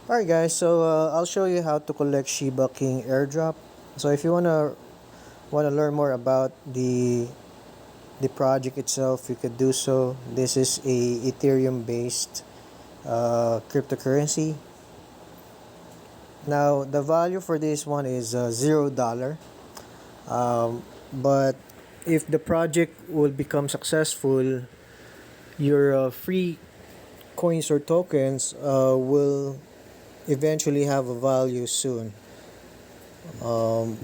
Alright guys, so I'll show you how to collect Shiba King airdrop. So if you wanna learn more about the project itself, you could do so. This is a Ethereum based cryptocurrency. Now the value for this one is $0. But if the project will become successful, your free coins or tokens will eventually have a value soon. Um,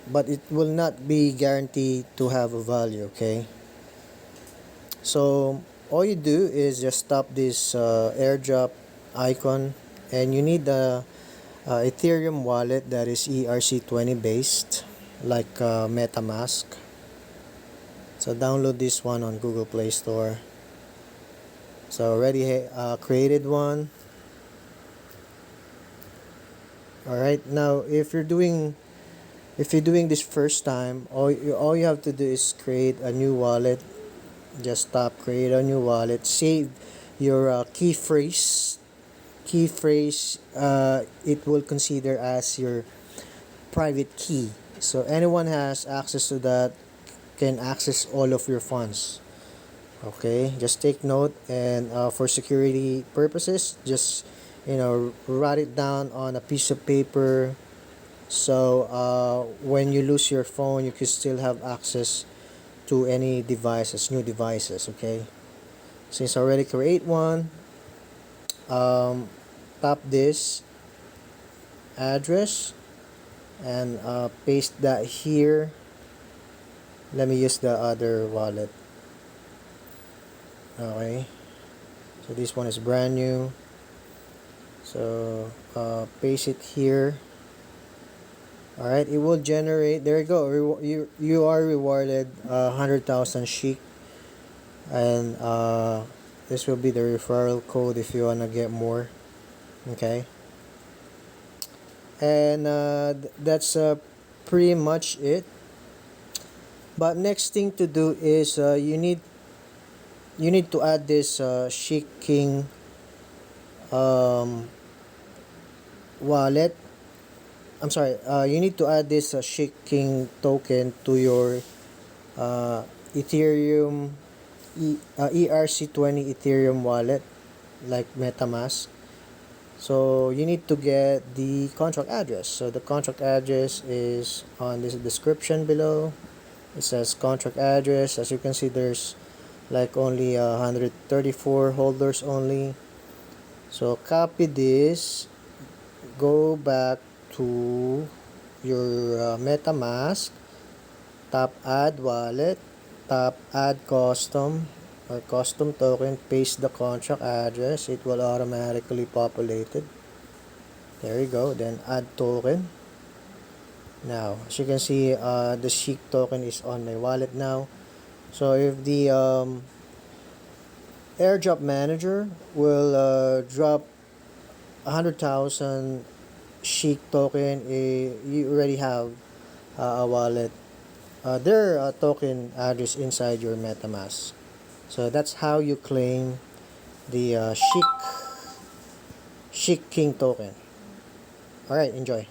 but it will not be guaranteed to have a value, okay? So all you do is just tap this airdrop icon, and you need the Ethereum wallet that is ERC20 based, like MetaMask. So download this one on Google Play Store. So already created one. All right, now if you're doing this first time, all you have to do is create a new wallet. Just tap create a new wallet, save your key phrase. It will consider as your private key, so anyone has access to that can access all of your funds. Okay, just take note, and for security purposes, just write it down on a piece of paper, so when you lose your phone you can still have access to any new devices. Okay, since I already create one, um, tap this address and paste that here. Let me use the other wallet. Okay, so this one is brand new, so paste it here. All right, it will generate. There you go. You are rewarded 100,000 SHIK, and this will be the referral code if you wanna get more. Okay, and that's pretty much it. But next thing to do is you need to add this SHIK King wallet. I'm sorry. You need to add this SHIK King token to your Ethereum ERC20 Ethereum wallet, like MetaMask. So you need to get the contract address. So the contract address is on this description below. It says contract address. As you can see, there's like only 134 holders only. So copy this, go back to your MetaMask, tap add wallet, tap add custom or custom token, paste the contract address, it will automatically populate it. There you go. Then add token. Now as you can see, the SHIK token is on my wallet now. So if the airdrop manager will drop 100,000 SHIK token, you already have a wallet, their token address inside your MetaMask. So that's how you claim the SHIK King token. All right, enjoy.